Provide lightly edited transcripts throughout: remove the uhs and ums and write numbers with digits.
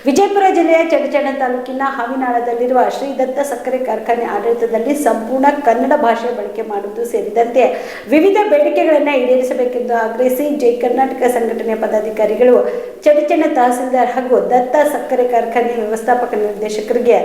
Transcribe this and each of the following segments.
ವಿಜಯಪುರ ಜಿಲ್ಲೆಯ ಚಡಚಣ ತಾಲೂಕಿನ ಹಾವಿನಾಳದಲ್ಲಿರುವ ಶ್ರೀ ದತ್ತ ಸಕ್ಕರೆ ಕಾರ್ಖಾನೆ ಆಡಳಿತದಲ್ಲಿ ಸಂಪೂರ್ಣ ಕನ್ನಡ ಭಾಷೆ ಬಳಕೆ ಮಾಡುವುದು ಸೇರಿದಂತೆ ವಿವಿಧ ಬೇಡಿಕೆಗಳನ್ನು ಈಡೇರಿಸಬೇಕೆಂದು ಆಗ್ರಹಿಸಿ ಜೈ ಕರ್ನಾಟಕ ಸಂಘಟನೆಯ ಪದಾಧಿಕಾರಿಗಳು ಚಡಚಣ ತಹಸೀಲ್ದಾರ್ ಹಾಗೂ ದತ್ತ ಸಕ್ಕರೆ ಕಾರ್ಖಾನೆ ವ್ಯವಸ್ಥಾಪಕ ನಿರ್ದೇಶಕರಿಗೆ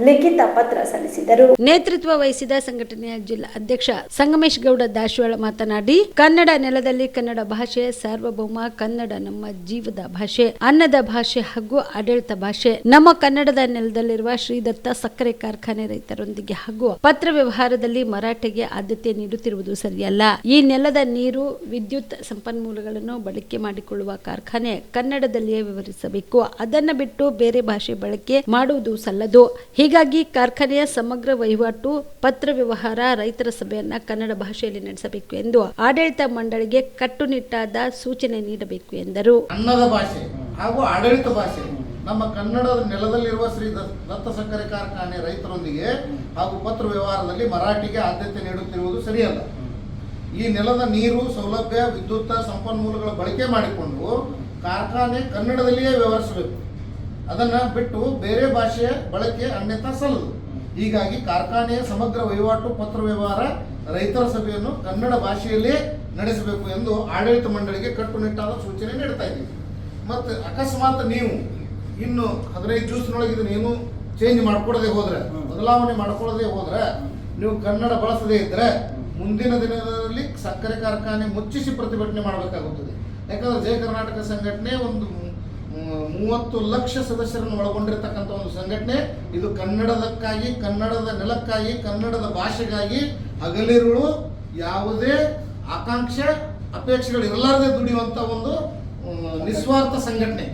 ಲಿಖಿತ ಪತ್ರ ಸಲ್ಲಿಸಿದರು. ನೇತೃತ್ವ ವಹಿಸಿದ ಸಂಘಟನೆಯ ಜಿಲ್ಲಾ ಅಧ್ಯಕ್ಷ ಸಂಗಮೇಶ್ ಗೌಡ ದಾಶವಾಳ ಮಾತನಾಡಿ, ಕನ್ನಡ ನೆಲದಲ್ಲಿ ಕನ್ನಡ ಭಾಷೆ ಸಾರ್ವಭೌಮ, ಕನ್ನಡ ನಮ್ಮ ಜೀವದ ಭಾಷೆ, ಅನ್ನದ ಭಾಷೆ ಹಾಗೂ ಆಡಳಿತ ಭಾಷೆ. ನಮ್ಮ ಕನ್ನಡದ ನೆಲದಲ್ಲಿರುವ ಶ್ರೀದತ್ತ ಸಕ್ಕರೆ ಕಾರ್ಖಾನೆ ರೈತರೊಂದಿಗೆ ಹಾಗೂ ಪತ್ರ ವ್ಯವಹಾರದಲ್ಲಿ ಮರಾಠಿಗೆ ಆದ್ಯತೆ ನೀಡುತ್ತಿರುವುದು ಸರಿಯಲ್ಲ. ಈ ನೆಲದ ನೀರು, ವಿದ್ಯುತ್ ಸಂಪನ್ಮೂಲಗಳನ್ನು ಬಳಕೆ ಮಾಡಿಕೊಳ್ಳುವ ಕಾರ್ಖಾನೆ ಕನ್ನಡದಲ್ಲಿಯೇ ವಿವರಿಸಬೇಕು. ಅದನ್ನು ಬಿಟ್ಟು ಬೇರೆ ಭಾಷೆ ಬಳಕೆ ಮಾಡುವುದು ಸಲ್ಲದು. ಹೀಗಾಗಿ ಕಾರ್ಖಾನೆಯ ಸಮಗ್ರ ವಹಿವಾಟು, ಪತ್ರ ವ್ಯವಹಾರ, ರೈತರ ಸಭೆಯನ್ನ ಕನ್ನಡ ಭಾಷೆಯಲ್ಲಿ ನಡೆಸಬೇಕು ಎಂದು ಆಡಳಿತ ಮಂಡಳಿಗೆ ಕಟ್ಟುನಿಟ್ಟಾದ ಸೂಚನೆ ನೀಡಬೇಕು ಎಂದರು. ಕನ್ನಡ ಭಾಷೆ ಹಾಗೂ ಆಡಳಿತ ಭಾಷೆ ನಮ್ಮ ಕನ್ನಡದ ನೆಲದಲ್ಲಿರುವ ಶ್ರೀ ದತ್ತ ಸಕ್ಕರೆ ಕಾರ್ಖಾನೆ ರೈತರೊಂದಿಗೆ ಹಾಗೂ ಪತ್ರ ವ್ಯವಹಾರದಲ್ಲಿ ಮರಾಠಿಗೆ ಆದ್ಯತೆ ನೀಡುತ್ತಿರುವುದು ಸರಿಯಲ್ಲ. ಈ ನೆಲದ ನೀರು, ಸೌಲಭ್ಯ, ವಿದ್ಯುತ್ ಸಂಪನ್ಮೂಲಗಳ ಬಳಕೆ ಮಾಡಿಕೊಂಡು ಕಾರ್ಖಾನೆ ಕನ್ನಡದಲ್ಲಿಯೇ ವ್ಯವಹರಿಸಬೇಕು. ಅದನ್ನು ಬಿಟ್ಟು ಬೇರೆ ಭಾಷೆಯ ಬಳಕೆ ಅನ್ಯಥಾ ಸಲ್ಲದು. ಹೀಗಾಗಿ ಕಾರ್ಖಾನೆಯ ಸಮಗ್ರ ವಹಿವಾಟು, ಪತ್ರ ವ್ಯವಹಾರ, ರೈತರ ಸಭೆಯನ್ನು ಕನ್ನಡ ಭಾಷೆಯಲ್ಲೇ ನಡೆಸಬೇಕು ಎಂದು ಆಡಳಿತ ಮಂಡಳಿಗೆ ಕಟ್ಟುನಿಟ್ಟಾದ ಸೂಚನೆ ನೀಡ್ತಾ ಇದ್ದೀವಿ. ಮತ್ತು ಅಕಸ್ಮಾತ್ ನೀವು ಇನ್ನು 15 ದಿವಸದೊಳಗೆ ಇದನ್ನೇನು ಚೇಂಜ್ ಮಾಡ್ಕೊಡದೆ ಹೋದ್ರೆ, ಬದಲಾವಣೆ ಮಾಡ್ಕೊಳ್ಳದೆ ಹೋದ್ರೆ, ನೀವು ಕನ್ನಡ ಬಳಸದೇ ಇದ್ರೆ ಮುಂದಿನ ದಿನದಲ್ಲಿ ಸಕ್ಕರೆ ಕಾರ್ಖಾನೆ ಮುಚ್ಚಿಸಿ ಪ್ರತಿಭಟನೆ ಮಾಡಬೇಕಾಗುತ್ತದೆ. ಯಾಕಂದ್ರೆ ಜಯ ಕರ್ನಾಟಕ ಸಂಘಟನೆ ಒಂದು 30 ಲಕ್ಷ ಸದಸ್ಯರನ್ನು ಒಳಗೊಂಡಿರ್ತಕ್ಕಂಥ ಒಂದು ಸಂಘಟನೆ. ಇದು ಕನ್ನಡದಕ್ಕಾಗಿ, ಕನ್ನಡದ ನೆಲಕ್ಕಾಗಿ, ಕನ್ನಡದ ಭಾಷೆಗಾಗಿ ಹಗಲಿರುಳು ಯಾವುದೇ ಆಕಾಂಕ್ಷೆ, ಅಪೇಕ್ಷೆಗಳು ಇರಲಾರದೆ ದುಡಿಯುವಂಥ ಒಂದು ನಿಸ್ವಾರ್ಥ ಸಂಘಟನೆ.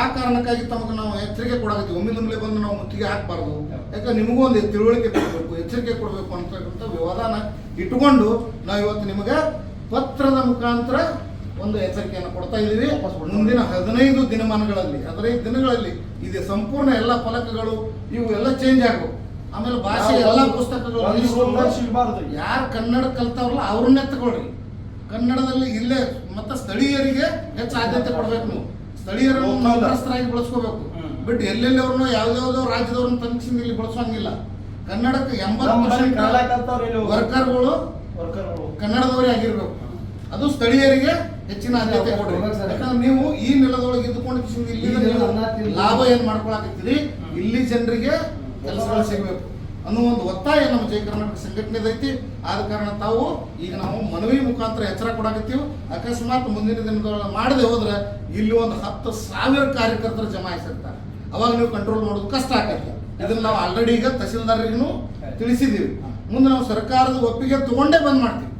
ಆ ಕಾರಣಕ್ಕಾಗಿ ತಮಗೆ ನಾವು ಎಚ್ಚರಿಕೆ ಕೊಡಾಕತ್ತೀವಿ. ಒಮ್ಮಿಂದೊಮ್ಮೆ ಬಂದು ನಾವು ಮುತ್ತಿಗೆ ಹಾಕಬಾರ್ದು. ಯಾಕಂದ್ರೆ ನಿಮಗೂ ಒಂದು ತಿಳುವಳಿಕೆ ಕೊಡಬೇಕು, ಎಚ್ಚರಿಕೆ ಕೊಡಬೇಕು ಅಂತಕ್ಕಂಥ ವ್ಯವಧಾನ ಇಟ್ಟುಕೊಂಡು ನಾವು ಇವತ್ತು ನಿಮಗೆ ಪತ್ರದ ಮುಖಾಂತರ ಒಂದು ಎಚ್ಚರಿಕೆಯನ್ನು ಕೊಡ್ತಾ ಇದ್ದೀವಿ. ಮುಂದಿನ 15 ದಿನಗಳಲ್ಲಿ ಇದು ಸಂಪೂರ್ಣ ಎಲ್ಲ ಫಲಕಗಳು ಇವು ಎಲ್ಲ ಚೇಂಜ್ ಆಗಬೇಕು. ಆಮೇಲೆ ಭಾಷೆ ಎಲ್ಲ ಪುಸ್ತಕಗಳು ಯಾರು ಕನ್ನಡ ಕಲ್ತವ್ರಲ್ಲ ಅವ್ರನ್ನೇ ತಗೊಳ್ರಿ. ಕನ್ನಡದಲ್ಲಿ ಇಲ್ಲೇ ಮತ್ತೆ ಸ್ಥಳೀಯರಿಗೆ ಹೆಚ್ಚು ಆದ್ಯತೆ ಕೊಡ್ಬೇಕು. ನೀವು ಸ್ಥಳೀಯರನ್ನು ನಂತರಸ್ಥರಾಗಿ ಬಳಸ್ಕೋಬೇಕು. ಬಟ್ ಎಲ್ಲೆಲ್ಲಿ ಅವ್ರನ್ನ ಯಾವ್ದಾವ್ದೋ ರಾಜ್ಯದವ್ರನ್ನ ತಂಗಿಸಿಂದ ಇಲ್ಲಿ ಬಳಸೋಂಗಿಲ್ಲ. ಕನ್ನಡಕ್ಕೆ 80% ವರ್ಕರ್ಗಳು ಕನ್ನಡದವರೇ ಆಗಿರ್ಬೇಕು. ಅದು ಸ್ಥಳೀಯರಿಗೆ ಹೆಚ್ಚಿನ ಆದ್ಯತೆ ಕೊಡ್ರಿ. ಯಾಕಂದ್ರೆ ನೀವು ಈ ನೆಲದೊಳಗೆ ಇದ್ದುಕೊಂಡು ಇಲ್ಲಿ ಲಾಭ ಏನ್ ಮಾಡ್ಕೊಳಕತ್ತೀರಿ, ಇಲ್ಲಿ ಜನರಿಗೆ ಕೆಲಸಗಳು ಸಿಗಬೇಕು ಅನ್ನೋ ಒಂದು ಒತ್ತಾಯ ನಮ್ಮ ಜಯ ಕರ್ನಾಟಕ ಸಂಘಟನೆದೈತಿ. ಆದ ಕಾರಣ ತಾವು ಈಗ ನಾವು ಮನವಿ ಮುಖಾಂತರ ಎಚ್ಚರ ಕೊಡಾಕತ್ತೀವಿ. ಅಕಸ್ಮಾತ್ ಮುಂದಿನ ದಿನದೊಳಗೆ ಮಾಡದೆ ಹೋದ್ರೆ ಇಲ್ಲಿ ಒಂದು 10,000 ಕಾರ್ಯಕರ್ತರು ಜಮಾಯಿಸಿರ್ತಾರೆ. ಅವಾಗ ನೀವು ಕಂಟ್ರೋಲ್ ಮಾಡೋದು ಕಷ್ಟ ಆಗತ್ತೆ. ಇದನ್ನ ನಾವು ಆಲ್ರೆಡಿ ಈಗ ತಹಸೀಲ್ದಾರ್ರಿಗೂ ತಿಳಿಸಿದ್ದೀವಿ. ಮುಂದೆ ನಾವು ಸರ್ಕಾರದ ಒಪ್ಪಿಗೆ ತಗೊಂಡೇ ಬಂದ್ ಮಾಡ್ತೀವಿ.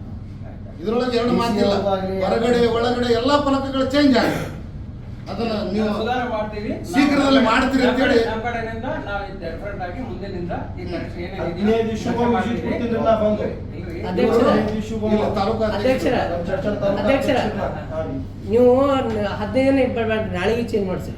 ಇದರೊಳಗೆ ಎರಡು ಮಾತಿಲ್ಲ. ಹೊರಗಡೆ ಒಳಗಡೆ ಎಲ್ಲ ಫಲಕಗಳು ಚೇಂಜ್ ಆಗಿದೆ. ಅದನ್ನ ನೀವು ಶೀಘ್ರದಲ್ಲಿ ಮಾಡ್ತೀರಿ ಅಂತ ಹೇಳಿ ತಾಲೂಕು ಅಧ್ಯಕ್ಷರ ನೀವು 15 ದಿನ ಇಬ್ಬರು ನಾಳೆಗೆ ಚೇಂಜ್ ಮಾಡಿಸಿ.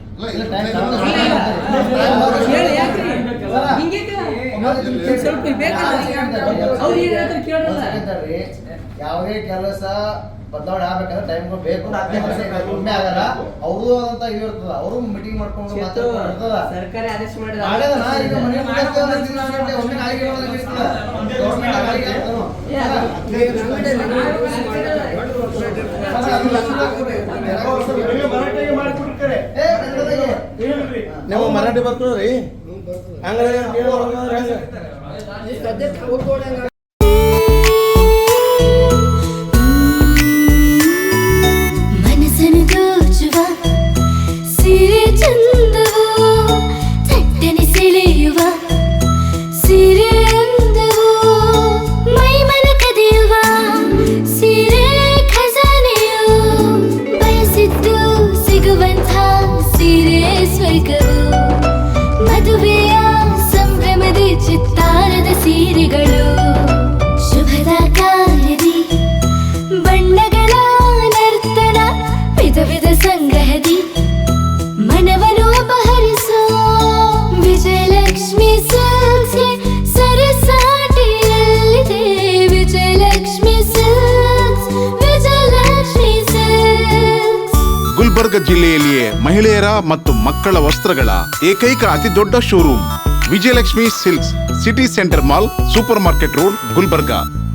ಯಾವುದೇ ಕೆಲಸ ಬದಲಾವಣೆ ಆಗ್ಬೇಕಂದ್ರೆ ಟೈಮ್ ಬೇಕು. ಒಮ್ಮೆ ಆಗಲ್ಲ. ಅವ್ರದ್ದು ಅಂತ ಇರ್ತದ. ಅವರು ಮೀಟಿಂಗ್ ಮಾಡ್ಕೊಂಡು ಸರ್ಕಾರ ಆದೇಶ ಮಾಡಿದ ನೀವು ಮರಾಠಿ ಬರ್ತೀರಿ ಹಂಗ ಮದುವೆಯ ಸಂಭ್ರಮದ ಚಿತ್ತಾರದ ಸೀರೆಗಳು, ಶುಭದ ಕಾರ್ಯದಿ ಬಣ್ಣಗಳ ನರ್ತನ, ವಿಧ ವಿಧ ಸಂಗ್ರಹದಿ ಮನವನ್ನು ಅಪಹರಿಸೋ ವಿಜಯಲಕ್ಷ್ಮಿ ಸಿಲ್ಕ್ಸ್ಗೆ ಸರಸಾಟಿಯಲ್ಲಿದೆ. Vijayalakshmi Silks, Vijayalakshmi Silks. ಗುಲ್ಬರ್ಗ ಜಿಲ್ಲೆಯಲ್ಲಿಯೇ ಮಹಿಳೆಯರ ಮತ್ತು ಮಕ್ಕಳ ವಸ್ತ್ರಗಳ ಏಕೈಕ ಅತಿ ದೊಡ್ಡ showroom Vijayalakshmi Silks, City Centre Mall, Super Market Road, Gulbarga.